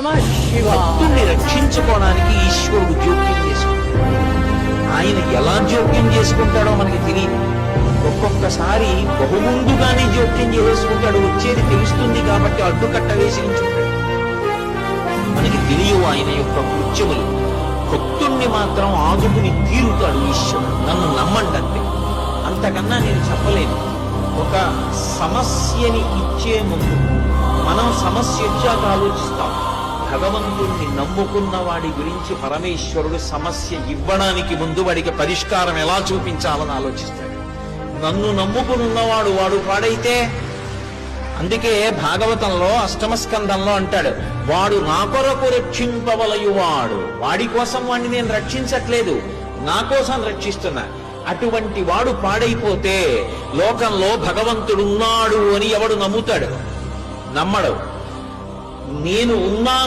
భక్తుణ్ణి రక్షించుకోవడానికి ఈశ్వరుడు జోక్యం చేసుకుంటాడు. ఆయన ఎలా జోక్యం చేసుకుంటాడో మనకి తెలియదు. ఒక్కొక్కసారి బహుముందుగానే జోక్యం చేసుకుంటాడు. వచ్చేది తెలుస్తుంది కాబట్టి అడ్డుకట్ట వేసి ఉంచుంటాడు. మనకి తెలియవు ఆయన యొక్క కృత్యములు. భక్తుణ్ణి మాత్రం ఆదుకుని తీరుతాడు ఈశ్వరుడు. నన్ను నమ్మండి అంతే, అంతకన్నా నేను చెప్పలేను. ఒక సమస్యని ఇచ్చే ముందు మనం సమస్య వచ్చాక ఆలోచిస్తాం. భగవంతుణ్ణి నమ్ముకున్న వాడి గురించి పరమేశ్వరుడు సమస్య ఇవ్వడానికి ముందు వాడికి పరిష్కారం ఎలా చూపించాలని ఆలోచిస్తాడు. నన్ను నమ్ముకున్నవాడు వాడు పాడైతే, అందుకే భాగవతంలో అష్టమ స్కంధంలో అంటాడు, వాడు నా కొరకు రక్షింపవలయువాడు. వాడి కోసం వాడిని నేను రక్షించట్లేదు, నా కోసం రక్షిస్తున్నా. అటువంటి వాడు పాడైపోతే లోకంలో భగవంతుడున్నాడు అని ఎవడు నమ్ముతాడు? నమ్మడు. నేను ఉన్నాను